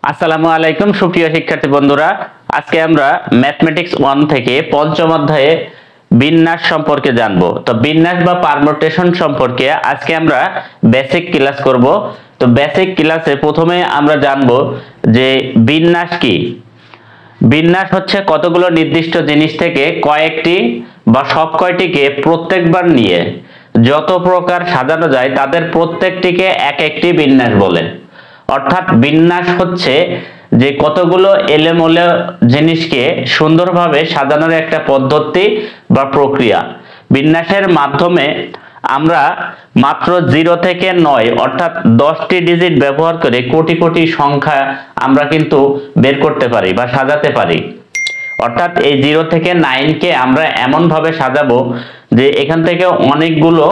আসসালামু আলাইকুম সুপ্রিয় শিক্ষার্থী বন্ধুরা, আজকে আমরা ম্যাথমেটিক্স 1 থেকে পঞ্চম অধ্যায়ে বিন্যাস সম্পর্কে জানবো। তো বিন্যাস বা পারমুটেশন সম্পর্কে আজকে আমরা বেসিক ক্লাস করব। তো বেসিক ক্লাসে প্রথমে আমরা জানবো যে বিন্যাস কি। বিন্যাস হচ্ছে কতগুলো নির্দিষ্ট জিনিস থেকে কয়েকটি বা সব কয়টিকে প্রত্যেকবার নিয়ে যত প্রকার সাজানো যায় তাদের প্রত্যেকটিকে এক একটি বিন্যাস বলে। অর্থাৎ বিন্যাস হচ্ছে যে কতগুলো এলোমেলো জিনিসকে সুন্দরভাবে সাজানোর একটা পদ্ধতি বা প্রক্রিয়া। বিন্যাসের মাধ্যমে আমরা মাত্র 0 থেকে 9 অর্থাৎ 10টি ডিজিট ব্যবহার করে কোটি কোটি সংখ্যা আমরা কিন্তু বের করতে পারি বা সাজাতে পারি। অর্থাৎ এই 0 থেকে 9 কে আমরা এমন ভাবে সাজাবো যে এখান থেকে অনেকগুলো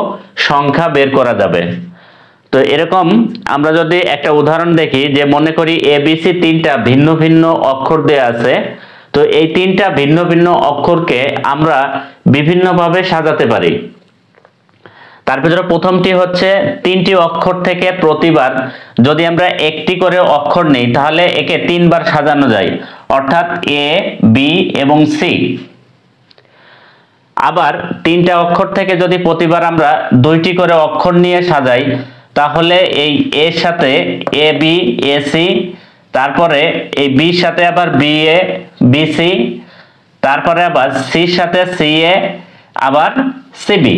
সংখ্যা বের করা যাবে। তো এরকম আমরা যদি একটা উদাহরণ দেখি, যে মনে করি এবিসি 3টা ভিন্ন ভিন্ন অক্ষর দেয়া আছে। তো এই 3টা ভিন্ন ভিন্ন অক্ষরকে আমরা বিভিন্নভাবে সাজাতে পারি। তার ভিতরে প্রথমটি হচ্ছে 3টি অক্ষর থেকে প্রতিবার যদি আমরা একটি করে অক্ষর নেই তাহলে একে 3 বার সাজানো যায়, অর্থাৎ এ, বি এবং সি। আবার 3টা অক্ষর থেকে যদি প্রতিবার আমরা 2টি করে অক্ষর নিয়ে সাজাই তাহলে এই এর সাথে এ বি এ সি, তারপরে এই বির সাথে আবার বি এ বি সি, তারপরে আবার সির সাথে সি এ আবার সিবি।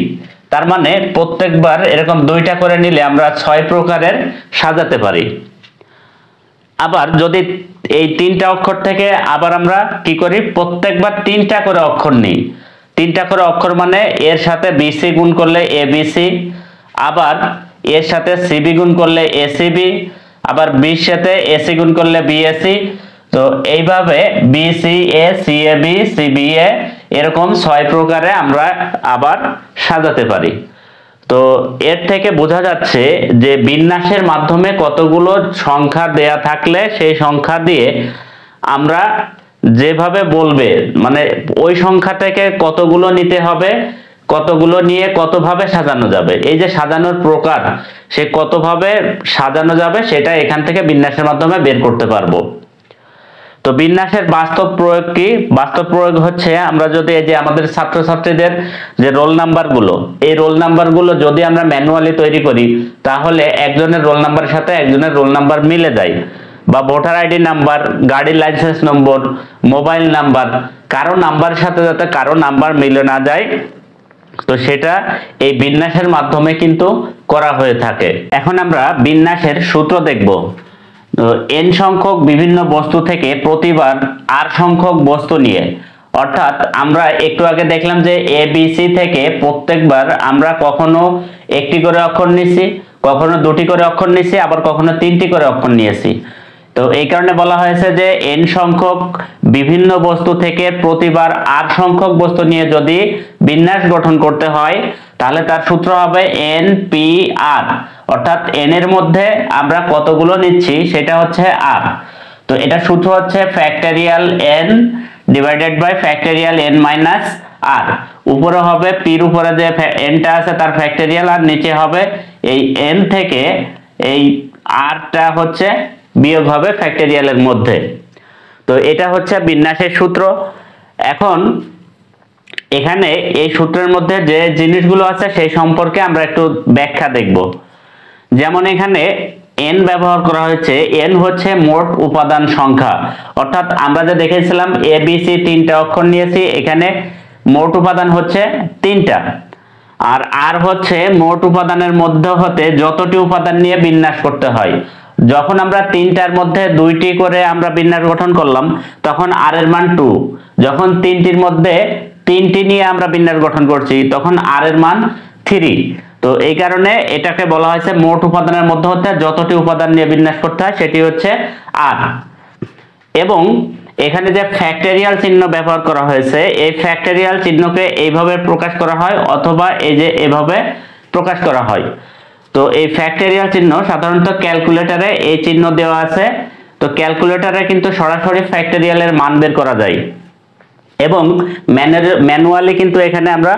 তার মানে প্রত্যেকবার এরকম 2টা করে নিলে আমরা 6 প্রকারের সাজাতে পারি। আবার যদি এই 3টা অক্ষর থেকে আবার আমরা কি করি, প্রত্যেকবার 3টা করে অক্ষর নিই। 3টা করে অক্ষর মানে এর সাথে বিসি গুণ করলে এবিসি, আবার এর সাথে সিবি গুণ করলে এসিবি, আবার বির সাথে এসি গুণ করলে বিএসি। তো এইভাবে বিসিএ সিএবি সিবিএ এরকম 6 প্রকারে আমরা আবার সাজাতে পারি। তো এর থেকে বোঝা যাচ্ছে যে বিন্যাসের মাধ্যমে কতগুলো সংখ্যা দেয়া থাকলে সেই সংখ্যা দিয়ে আমরা যেভাবে বলবে মানে ওই সংখ্যা থেকে কতগুলো নিতে হবে, কতগুলো নিয়ে কতভাবে সাজানো যাবে, এই যে সাজানোর প্রকার সে কতভাবে সাজানো যাবে সেটা এখান থেকে বিন্যাসের মাধ্যমে বের করতে পারবো। তো বিন্যাসের বাস্তব প্রয়োগ কি? বাস্তব প্রয়োগ হচ্ছে আমরা যদি এই যে আমাদের ছাত্রছাত্রীদের যে রোল নাম্বারগুলো, এই রোল নাম্বারগুলো যদি আমরা ম্যানুয়ালি তৈরি করি তাহলে একজনের রোল নাম্বারের সাথে একজনের রোল নাম্বার মিলে যায়, বা ভোটার আইডি নাম্বার, গাড়ির লাইসেন্স নম্বর, মোবাইল নাম্বার, কারো নাম্বারের সাথে যাতে কারো নাম্বার মিলে না যায়, তো সেটা এই বিন্যাসের মাধ্যমে কিন্তু করা হয়ে থাকে। এখন আমরা বিন্যাসের সূত্র দেখব। n সংখ্যক বিভিন্ন বস্তু থেকে প্রতিবার r সংখ্যক বস্তু নিয়ে, অর্থাৎ আমরা একটু আগে দেখলাম যে এ বি সি থেকে প্রত্যেকবার আমরা কখনো একটি করে অক্ষর নিয়েছি, কখনো 2টি করে অক্ষর নিয়েছি, আবার কখনো 3টি করে অক্ষর নিয়েছি। তো এই কারণে বলা হয়েছে যে n সংখ্যক বিভিন্ন বস্তু থেকে প্রতিবার r সংখ্যক বস্তু নিয়ে যদি বিন্যাস গঠন করতে হয় তাহলে তার সূত্র হবে n p r, অর্থাৎ n এর মধ্যে আমরা কতগুলো নিচ্ছি সেটা হচ্ছে r। তো এটা সূত্র হচ্ছে factorial n divided by factorial n minus r। উপরে হবে p এর উপরে যে n টা আছে তার ফ্যাক্টরিয়াল, আর নিচে হবে এই n থেকে এই r টা হচ্ছে বিয়োগ হবে ফ্যাক্টরিয়ালের মধ্যে। তো এটা হচ্ছে বিন্যাসের সূত্র। এখন এখানে এই সূত্রের মধ্যে যে জিনিসগুলো আছে সেই সম্পর্কে আমরা একটু ব্যাখ্যা দেখব। যেমন এখানে n ব্যবহার করা হয়েছে, n হচ্ছে মোট উপাদান সংখ্যা, অর্থাৎ আমরা যে দেখেছিলাম এ বি সি 3টা অক্ষর নিয়েছি, এখানে মোট উপাদান হচ্ছে 3টা। আর r হচ্ছে মোট উপাদানের মধ্যে হতে যতটি উপাদান নিয়ে বিন্যাস করতে হয়। যখন আমরা 3টার মধ্যে 2টি করে আমরা বিন্যাস গঠন করলাম তখন r এর মান 2, যখন 3টির মধ্যে 3টি নিয়ে আমরা বিন্যাস গঠন করছি তখন r এর মান 3। তো এই কারণে এটাকে বলা হয়েছে মোট উপাদানের মধ্যে হতে যতটি উপাদান নিয়ে বিন্যাস করতে হয় সেটি হচ্ছে r। এবং এখানে যে ফ্যাক্টরিয়াল চিহ্ন ব্যবহার করা হয়েছে, এই ফ্যাক্টরিয়াল চিহ্নকে এইভাবে প্রকাশ করা হয় অথবা এই যে এভাবে প্রকাশ করা হয়। তো এই ফ্যাক্টরিয়াল চিহ্ন সাধারণত ক্যালকুলেটরে এই চিহ্ন দেওয়া আছে। তো ক্যালকুলেটরে কিন্তু সরাসরি ফ্যাক্টরিয়ালের মান বের করা যায় এবং ম্যানুয়ালি কিন্তু এখানে আমরা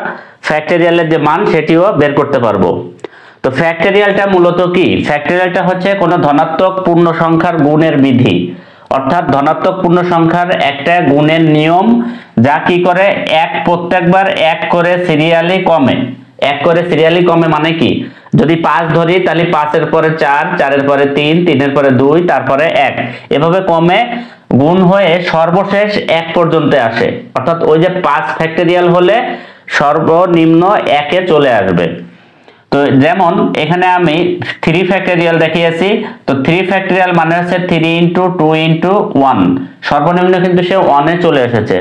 ফ্যাক্টরিয়ালের যে মান সেটিও বের করতে পারবো। তো ফ্যাক্টরিয়ালটা মূলত কি? ফ্যাক্টরিয়ালটা হচ্ছে কোনো ধনাত্মক পূর্ণ সংখ্যার গুণের বিধি, অর্থাৎ ধনাত্মক পূর্ণ সংখ্যার একটা গুণের নিয়ম, যা কি করে প্রত্যেকবার এক করে সিরিয়ালি কমে। এক করে সিরিয়ালি কমে মানে কি? যদি 5 ধরি তাহলে 5-এর পরে 4, 4-এর পরে 3, 3-এর পরে 2, তারপরে 1, এভাবে কমে গুণ হয়ে সর্বশেষ 1 পর্যন্ত আসে। অর্থাৎ ওই যে 5 ফ্যাক্টরিয়াল হলে সর্বনিম্ন 1-এ চলে আসবে। তো যেমন এখানে আমি 3 ফ্যাক্টরিয়াল দেখিয়েছি। তো 3 ফ্যাক্টরিয়াল মানে হচ্ছে 3 × 2 × 1, সর্বনিম্ন কিন্তু সে 1-এ চলে এসেছে।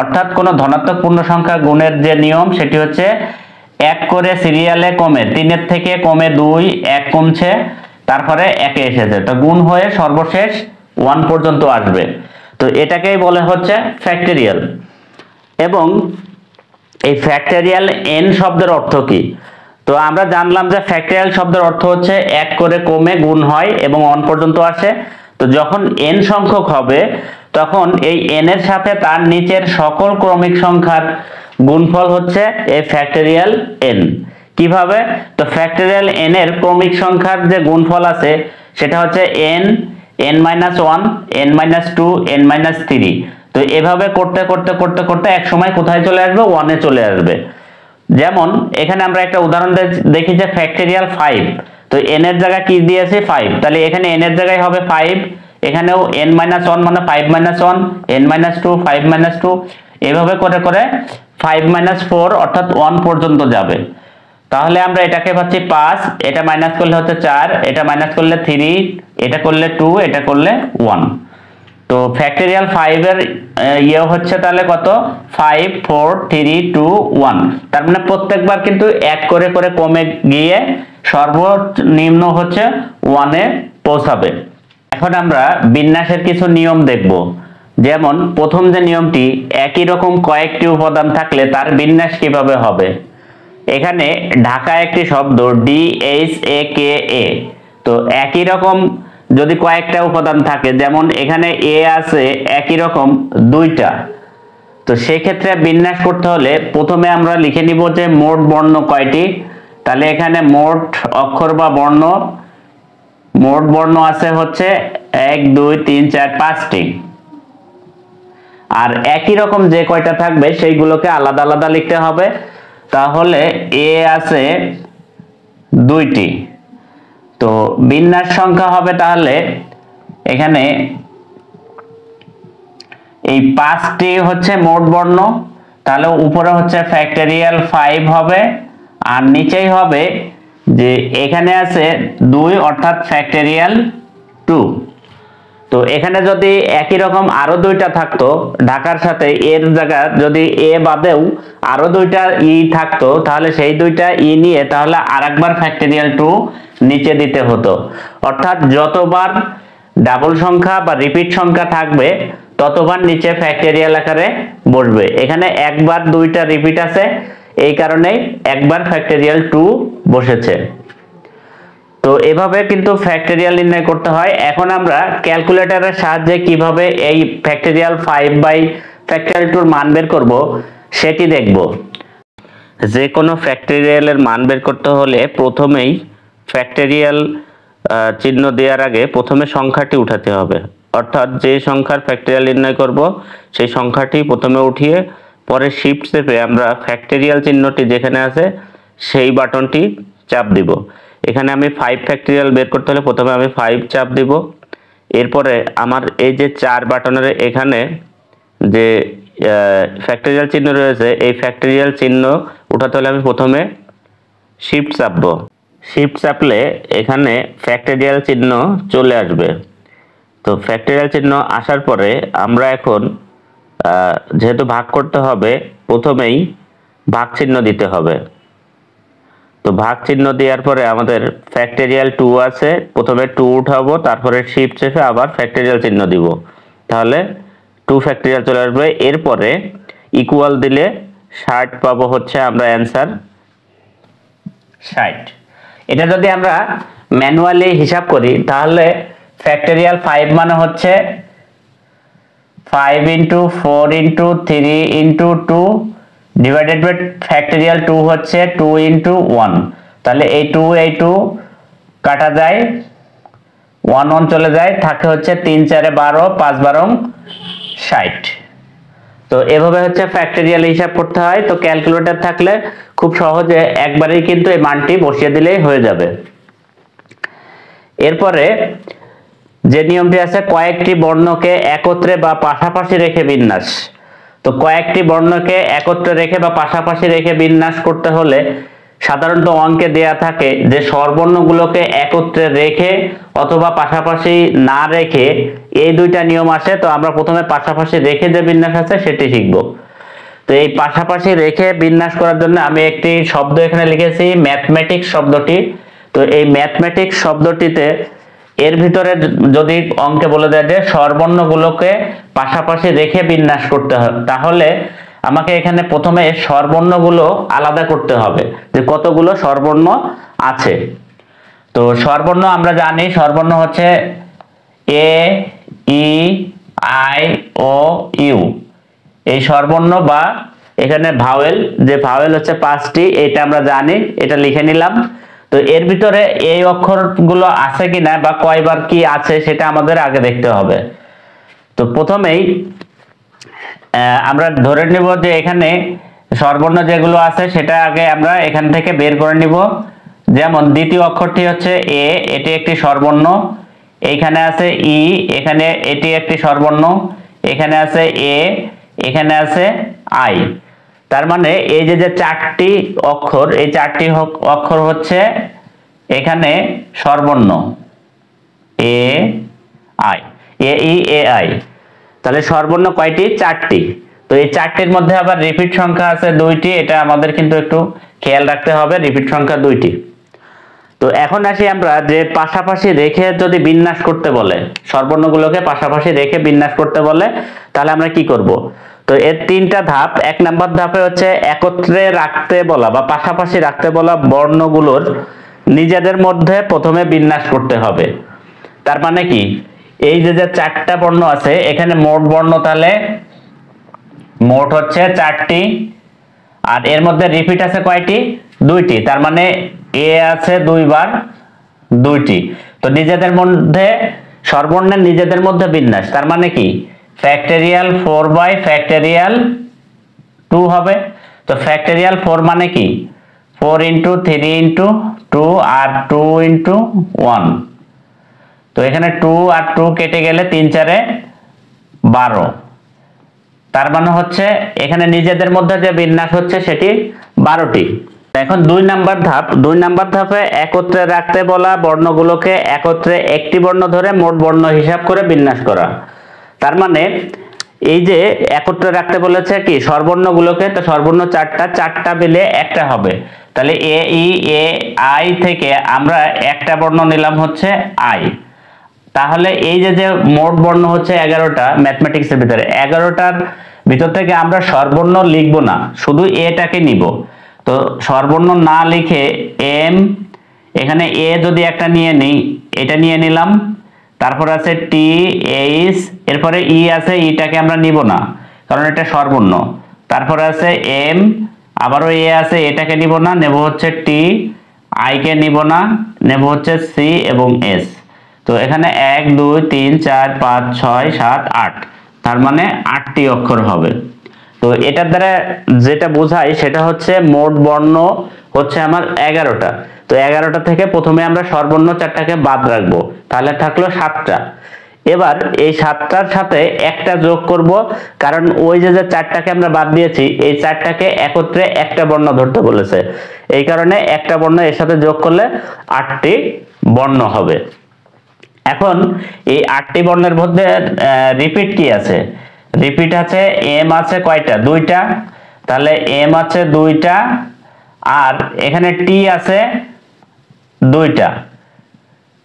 অর্থাৎ কোন ধনাত্মক পূর্ণ সংখ্যা গুণের যে নিয়ম সেটি হচ্ছে 1 করে সিরিয়ালে কমে, 3-এর থেকে কমে 2, 1 কমছে, তারপরে 1-এ এসেছে, তো গুণ হয়ে সর্বশেষ 1 পর্যন্ত আসবে। তো এটাকেই বলে হচ্ছে ফ্যাক্টরিয়াল। এবং এই ফ্যাক্টরিয়াল n শব্দের অর্থ কি? তো আমরা জানলাম যে ফ্যাক্টরিয়াল শব্দের অর্থ হচ্ছে 1 করে কমে গুণ হয় এবং 1 পর্যন্ত আসে। তো যখন n সংখ্যক হবে তখন এই n এর সাথে তার নিচের সকল ক্রমিক সংখ্যার গুণফল হচ্ছে এই ফ্যাক্টরিয়াল n। কিভাবে? তো ফ্যাক্টরিয়াল n এর ক্রমিক সংখ্যার যে গুণফল আছে সেটা হচ্ছে n, n-1, n-2, n-3। তো এভাবে করতে করতে করতে করতে এক সময় কোথায় চলে আসবে? 1-এ চলে আসবে। যেমন এখানে আমরা একটা উদাহরণ দেখি যে ফ্যাক্টরিয়াল 5। তো n এর জায়গায় কি দিয়েছে? 5। তাহলে এখানে n এর জায়গায় হবে 5, এখানেও n-1 মানে 5-1, n-2 5-2, এভাবে করে করে 5-4 অর্থাৎ 1 পর্যন্ত যাবে। তাহলে আমরা এটাকে পাচ্ছি 5, এটা মাইনাস করলে হচ্ছে 4, এটা মাইনাস করলে 3, এটা করলে 2, এটা করলে 1। তো ফ্যাক্টরিয়াল 5 এর ইয়ে হচ্ছে তাহলে কত? 5, 4, 3, 2, 1। তার মানে প্রত্যেকবার কিন্তু 1 করে করে কমে গিয়ে সর্বনিম্ন হচ্ছে 1-এ পৌঁছাবে। এখন আমরা বিন্যাসের কিছু নিয়ম দেখব। যেমন প্রথম যে নিয়মটি, একই রকম কয়েকটি উপাদান থাকলে তার বিন্যাস কিভাবে হবে। এখানে ঢাকা একটি শব্দ DHAKA। তো একই রকম যদি কয়েকটা উপাদান থাকে, যেমন এখানে এ আছে একই রকম 2টা, তো সেক্ষেত্রে বিন্যাস করতে হলে প্রথমে আমরা লিখে নিব যে মোট বর্ণ কয়টি। তাহলে এখানে মোট অক্ষর বা বর্ণ, মোট বর্ণ আছে হচ্ছে 1, 2, 3, 4, 5টি। আর একই রকম যে কয়টা থাকবে সেইগুলোকে আলাদা আলাদা লিখতে হবে। তাহলে এ আছে 2টি। তো বিন্যাস সংখ্যা হবে তাহলে এখানে এই 5টি হচ্ছে মোট বর্ণ, তাহলে উপরে হচ্ছে ফ্যাক্টরিয়াল 5 হবে, আর নিচেই হবে যে এখানে আছে 2 অর্থাৎ ফ্যাক্টরিয়াল 2। তো এখানে যদি একই রকম আরো 2টা থাকতো, ঢাকার সাথে এর জায়গা যদি এ বাদেও আরো 2টা ই থাকতো, তাহলে সেই 2টা ই নিয়ে তাহলে আরেকবার ফ্যাক্টরিয়াল 2 নিচে দিতে হতো। অর্থাৎ যতবার ডাবল সংখ্যা বা রিপিট সংখ্যা থাকবে ততবার নিচে ফ্যাক্টরিয়াল আকারে বসবে। এখানে একবার 2টা রিপিট আছে, এই কারণেই একবার ফ্যাক্টরিয়াল 2 বসেছে। তো এভাবে কিন্তু ফ্যাক্টরিয়াল নির্ণয় করতে হয়। এখন আমরা ক্যালকুলেটরের সাহায্যে কিভাবে এই ফ্যাক্টরিয়াল 5 বাই ফ্যাক্টরিয়াল 2 এর মান বের করব সেটি দেখব। যে কোনো ফ্যাক্টরিয়ালের মান বের করতে হলে প্রথমেই ফ্যাক্টরিয়াল চিহ্ন দেওয়ার আগে প্রথমে সংখ্যাটি উঠাতে হবে। অর্থাৎ যে সংখ্যার ফ্যাক্টরিয়াল নির্ণয় করব সেই সংখ্যাটি প্রথমে উঠিয়ে পরে শিফট চেপে আমরা ফ্যাক্টরিয়াল চিহ্নটি যেখানে আছে সেই বাটনটি চাপ দিব। এখানে আমি 5 ফ্যাক্টরিয়াল বের করতে হলে প্রথমে আমি 5 চাপ দিব। এরপরে আমার এই যে 4 বাটনের এখানে যে ফ্যাক্টরিয়াল চিহ্ন রয়েছে, এই ফ্যাক্টরিয়াল চিহ্ন উঠাতে হলে আমি প্রথমে শিফট চাপবো। শিফট চাপলে এখানে ফ্যাক্টরিয়াল চিহ্ন চলে আসবে। তো ফ্যাক্টরিয়াল চিহ্ন আসার পরে আমরা এখন যেহেতু ভাগ করতে হবে প্রথমেই ভাগ চিহ্ন দিতে হবে। তো ভাগ চিহ্ন দেওয়ার পরে আমাদের ফ্যাক্টরিয়াল 2 আছে, প্রথমে 2 উঠাবো, তারপরে শিফট চেপে আবার ফ্যাক্টরিয়াল চিহ্ন দিব, তাহলে 2 ফ্যাক্টরিয়াল চলে আসবে। এরপরে ইকুয়াল দিলে 60 পাবো, হচ্ছে আমরা অ্যান্সার 60। এটা যদি আমরা ম্যানুয়ালি হিসাব করি তাহলে ফ্যাক্টরিয়াল 5 মানে হচ্ছে 5 × 4 × 3 × 2 ডিভাইডেড বাই ফ্যাক্টরিয়াল 2 হচ্ছে 2 × 1। তাহলে এই টু কাটা যায়, 1 1 চলে যায়, থাকে হচ্ছে 3 4 12, 5 12 60। তো এভাবে হচ্ছে ফ্যাক্টরিয়াল হিসাব করতে হয়। তো ক্যালকুলেটর থাকলে খুব সহজে একবারেই কিন্তু এই মানটি বসিয়ে দিলেই হয়ে যাবে। এরপরে যে নিয়মটি আছে, কয়েকটি বর্ণকে একত্রে বা পাশাপাশি রেখে বিন্যাস। তো কয়েকটি বর্ণকে একত্রে রেখে বা পাশাপাশি রেখে বিন্যাস করতে হলে সাধারণত অঙ্কে দেয়া থাকে যে স্বরবর্ণগুলোকে একত্রে রেখে অথবা পাশাপাশি না রেখে এই দুইটা নিয়ম আসে। তো আমরা প্রথমে পাশাপাশি রেখে যে বিন্যাস আছে সেটি শিখব। তো এই পাশাপাশি রেখে বিন্যাস করার জন্য আমি একটি শব্দ এখানে লিখেছি, ম্যাথমেটিক্স শব্দটি। তো এই ম্যাথমেটিক্স শব্দটিতে এর ভিতরে যদি অঙ্কে বলে দেয় যে স্বরবর্ণগুলোকে পাশাপাশি রেখে বিন্যাস করতে হবে, তাহলে আমাকে এখানে প্রথমে স্বরবর্ণগুলো আলাদা করতে হবে যে কতগুলো স্বরবর্ণ আছে। তো স্বরবর্ণ আমরা জানি, স্বরবর্ণ হচ্ছে এ, ই, আই, ও, ইউ। এই স্বরবর্ণ বা এখানে ভাওয়েল, যে ভাওয়েল হচ্ছে 5টি, এটা আমরা জানি, এটা লিখে নিলাম। তো এর ভিতরে এই অক্ষরগুলো আছে কিনা বা কয়বার কি আছে সেটা আমাদের আগে দেখতে হবে। তো প্রথমেই আমরা ধরে নিব যে এখানে স্বরবর্ণ যেগুলো আছে সেটা আগে আমরা এখান থেকে বের করে নিব। যেমন দ্বিতীয় অক্ষরটি হচ্ছে এ, এটি একটি স্বরবর্ণ। এইখানে আছে ই, এখানে এটি একটি স্বরবর্ণ। এখানে আছে এ, এখানে আছে আই। তার মানে এই যে 4টি অক্ষর, এই 4টি অক্ষর হচ্ছে এখানে স্বরবর্ণ A I, A E A I. তাহলে স্বরবর্ণ কয়টি? 4টি। তো এই 4টির মধ্যে আবার রিপিট সংখ্যা আছে 2টি, এটা আমাদের কিন্তু একটু খেয়াল রাখতে হবে, রিপিট সংখ্যা 2টি। তো এখন আসি আমরা যে পাশাপাশি রেখে যদি বিন্যাস করতে বলে, স্বরবর্ণগুলোকে পাশাপাশি রেখে বিন্যাস করতে বলে, তাহলে আমরা কি করব? তো এর 3টা ধাপ। 1 নাম্বার ধাপে হচ্ছে একত্রে রাখতে বলা বা পাশাপাশি রাখতে বলা বর্ণগুলোর নিজেদের মধ্যে প্রথমে বিন্যাস করতে হবে। তার মানে কি, এই যে 4টা বর্ণ আছে এখানে মোট বর্ণ তাহলে মোট হচ্ছে 4টি, আর এর মধ্যে রিপিট আছে কয়টি? 2টি। তার মানে এ আছে 2 বার, 2টি। তো নিজেদের মধ্যে স্বরবর্ণের নিজেদের মধ্যে বিন্যাস, তার মানে কি ফ্যাক্টরিয়াল 4 বাই ফ্যাক্টরিয়াল 2 হবে। তো ফ্যাক্টরিয়াল 4 মানে কি 4 ইন্টু 3 ইন্টু 2 আর 2 ইন্টু 1। তো এখানে 2 আর 2 কেটে গেলে 3 4 12। তার মানে হচ্ছে এখানে নিজেদের মধ্যে যে বিন্যাস হচ্ছে সেটি 12টি। এখন 2 নাম্বার ধাপ। 2 নাম্বার ধাপে একত্রে রাখতে বলা বর্ণগুলোকে একত্রে একটি বর্ণ ধরে মোট বর্ণ হিসাব করে বিন্যাস করা। তার মানে এই যে একত্রে রাখতে বলেছে কি স্বরবর্ণগুলোকে, তো স্বরবর্ণ 4টা মিলে একটা হবে। তাহলে এ ই এ আই থেকে আমরা একটা বর্ণ নিলাম হচ্ছে আই। তাহলে এই যে মোট বর্ণ হচ্ছে 11টা ম্যাথমেটিক্সের ভিতরে, 11টার ভিতর থেকে আমরা স্বরবর্ণ লিখব না, শুধু এটাকে নিব। তো স্বরবর্ণ না লিখে এম, এখানে এ যদি একটা নিয়ে নিই, এটা নিয়ে নিলাম। তারপর আছে টি, এইচ, এরপরে ই আছে, ইটাকে আমরা নিব না কারণ এটা স্বরবর্ণ। তারপর আছে এম, আবারও এ আছে, এটাকে নিব না, নেব হচ্ছে টি। আই কে নিব না, নেব হচ্ছে সি এবং এস। তো এখানে 1 2 3 4 5 6 7 8, তার মানে 8টি অক্ষর হবে। তো এটার দ্বারা যেটা বোঝায় সেটা হচ্ছে মোট বর্ণ হচ্ছে আমার 11টা। তো 11টা থেকে প্রথমে আমরা স্বরবর্ণ 4টাকে বাদ রাখবো, তাহলে থাকলো 7টা। এবার এই 7টার সাথে একটা যোগ করব, কারণ ওই যে 4টাকে আমরা বাদ দিয়েছি এই 4টাকে একত্রে একটা বর্ণ ধরতে বলেছে, এই কারণে একটা বর্ণ এর সাথে যোগ করলে 8টি বর্ণ হবে। এখন এই 8টি বর্ণের মধ্যে রিপিট কি আছে? রিপিট আছে এম আছে কয়টা? 2টা। তাহলে এম আছে 2টা, আর এখানে টি আছে 2টা।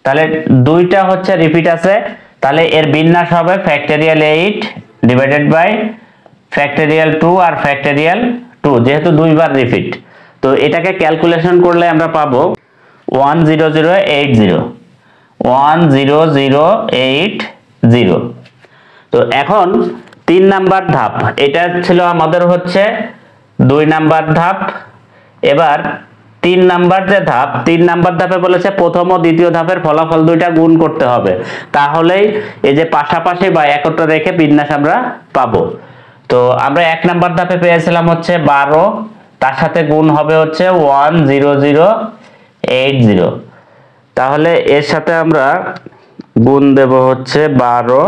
তাহলে 2টা হচ্ছে রিপিট আছে। তাহলে এর বিন্যাস হবে ফ্যাক্টরিয়াল 8 ডিভাইডেড বাই ফ্যাক্টরিয়াল 2 আর ফ্যাক্টরিয়াল 2, যেহেতু 2 বার রিপিট। তো এটাকে ক্যালকুলেশন করলে আমরা পাবো 10080, 10080। তো এখন 3 নাম্বার ধাপ, এটা ছিল আমাদের হচ্ছে 2 নাম্বার ধাপ। এবার 3 নাম্বার যে ধাপ, 3 নাম্বার ধাপে বলেছে প্রথম ও দ্বিতীয় ধাপের ফলাফল দুইটা গুণ করতে হবে, তাহলেই এই যে পাশাপাশি বা একত্র রেখে বিন্যাস আমরা পাবো। তো আমরা 1 নাম্বার ধাপে পেয়েছিলাম হচ্ছে 12, তার সাথে গুণ হবে হচ্ছে 10080, তাহলে এর সাথে আমরা গুণ দেব হচ্ছে 12,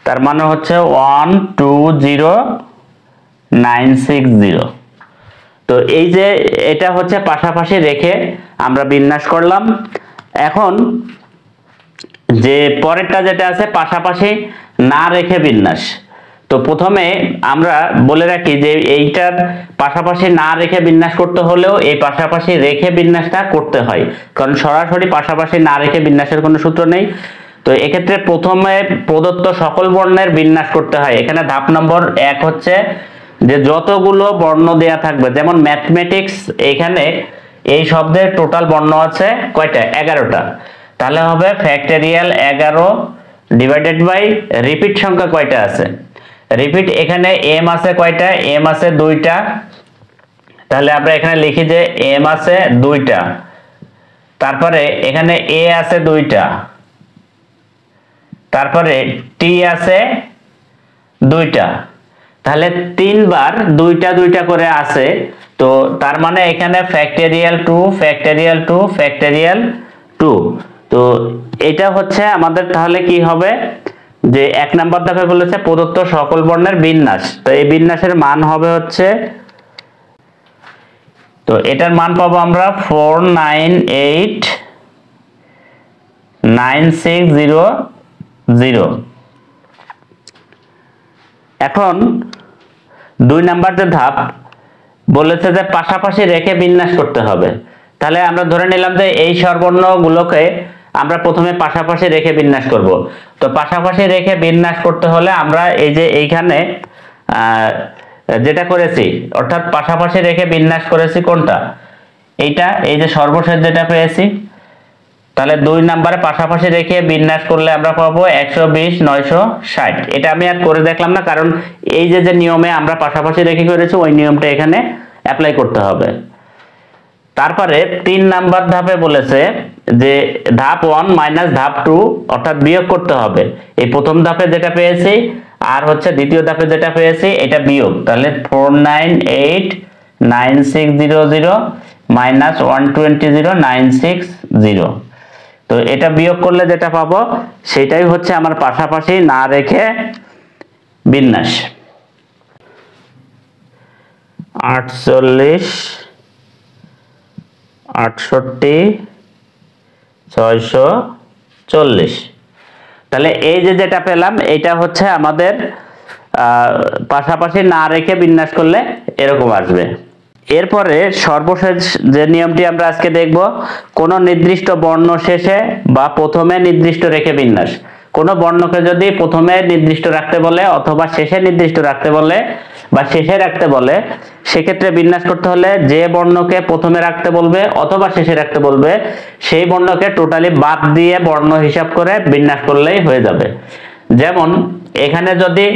তার মানে হচ্ছে 120960। তো এই যে এটা হচ্ছে পাশাপাশি রেখে আমরা বিন্যাস করলাম। এখন যে পরেরটা যেটা আছে পাশাপাশি না রেখে বিন্যাস, তো প্রথমে আমরা বলে রাখি যে এইটার পাশাপাশি না রেখে বিন্যাস করতে হলেও এই পাশাপাশি রেখে বিন্যাসটা করতে হয়, কারণ সরাসরি পাশাপাশি না রেখে বিন্যাসের কোনো সূত্র নেই। তো এক্ষেত্রে প্রথমে প্রদত্ত সকল বর্ণের বিন্যাস করতে হয়। এখানে ধাপ নম্বর 1 হচ্ছে যে যতগুলো বর্ণ দেয়া থাকবে, যেমন ম্যাথমেটিক্স, এখানে এই শব্দের টোটাল বর্ণ আছে কয়টা? 11টা। তাহলে হবে ফ্যাক্টরিয়াল 11 ডিভাইডেড বাই রিপিট সংখ্যা কয়টা আছে? রিপিট এখানে এম আছে কয়টা? এম আছে 2টা। তাহলে আমরা এখানে লিখি যে এম আছে 2টা, তারপরে এখানে এ আছে 2টা, তারপরে টি আছে 2টা। তাহলে 3 বার 2টা 2টা করে আছে, তো তার মানে এখানে ফ্যাক্টরিয়াল 2 ফ্যাক্টরিয়াল 2 ফ্যাক্টরিয়াল 2। তো এটা হচ্ছে আমাদের তাহলে কি হবে যে 1 নাম্বার ধাপে বলেছে প্রদত্ত সকল বর্ণের বিন্যাস, তো এই বিন্যাসের মান হবে হচ্ছে, তো এটার মান পাবো আমরা 498960। এখন 2 নাম্বার যে ধাপ বলেছে যে পাশাপাশি রেখে বিন্যাস করতে হবে, তাহলে আমরা ধরে নিলাম যে এই স্বরবর্ণগুলোকে আমরা প্রথমে পাশাপাশি রেখে বিন্যাস করব। তো পাশাপাশি রেখে বিন্যাস করতে হলে আমরা এই যে এইখানে যেটা করেছি, অর্থাৎ পাশাপাশি রেখে বিন্যাস করেছি কোনটা? এইটা, এই যে সর্বশেষ যেটা পেয়েছি। তাহলে 2 নম্বরে পাশাপাশি রেখে বিন্যাস করলে আমরা পাবো 120 960। এটা আমি আর করে দেখলাম না, কারণ এই যে নিয়মে আমরা পাশাপাশি রেখে করেছি ওই নিয়মটা এখানে অ্যাপ্লাই করতে হবে। তারপরে 3 নাম্বার ধাপে বলেছে যে ধাপ 1 মাইনাস ধাপ 2, অর্থাৎ বিয়োগ করতে হবে। এই প্রথম ধাপে যেটা পেয়েছি আর হচ্ছে দ্বিতীয় ধাপে যেটা পেয়েছি এটা বিয়োগ। তাহলে 498960 মাইনাস 120960। তো এটা বিয়োগ করলে যেটা পাবো সেটাই হচ্ছে আমার পাশাপাশি না রেখে বিন্যাস। 48 68 640। তাহলে এই যে যেটা পেলাম এটা হচ্ছে আমাদের পাশাপাশি না রেখে বিন্যাস করলে এরকম আসবে। এরপরে সর্বশেষ যে নিয়মটি আমরা আজকে দেখব, কোন নির্দিষ্ট বর্ণ শেষে বা প্রথমে নির্দিষ্ট রেখে বিন্যাস। কোন বর্ণকে যদি প্রথমে নির্দিষ্ট রাখতে বলে অথবা শেষে নির্দিষ্ট রাখতে বলে বা শেষে রাখতে বলে, সেক্ষেত্রে বিন্যাস করতে হলে যে বর্ণকে প্রথমে রাখতে বলবে অথবা শেষে রাখতে বলবে সেই বর্ণকে টোটালি বাদ দিয়ে বর্ণ হিসাব করে বিন্যাস করলেই হয়ে যাবে। যেমন এখানে যদি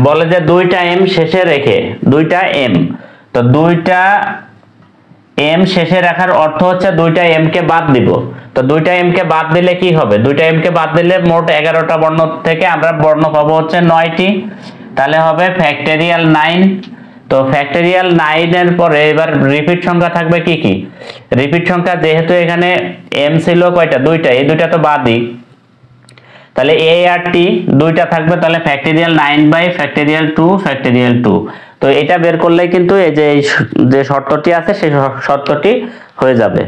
বলে যে 2টা এম শেষে রেখে 2টা এম, তো 2টা এম শেষে রাখার অর্থ হচ্ছে 2টা এম কে বাদ দিব। তো 2টা এম কে বাদ দিলে কি হবে? 2টা এম কে বাদ দিলে মোট 11টা বর্ণ থেকে আমরা বর্ণ পাবো হচ্ছে 9টি। তাহলে হবে ফ্যাক্টরিয়াল 9। তো ফ্যাক্টরিয়াল 9 এর পরে এবার রিপিট সংখ্যা থাকবে কি কি? রিপিট সংখ্যা যেহেতু এখানে এম ছিল কয়টা? 2টা, এই 2টা তো বাদই। তাহলে এ আর টি 2টা থাকবে, তাহলে ফ্যাক্টরিয়াল 9 বাই ফ্যাক্টরিয়াল 2 ফ্যাক্টরিয়াল 2। তো এটা বের করলেই কিন্তু এই যে শর্তটি আছে সেই শর্তটি হয়ে যাবে।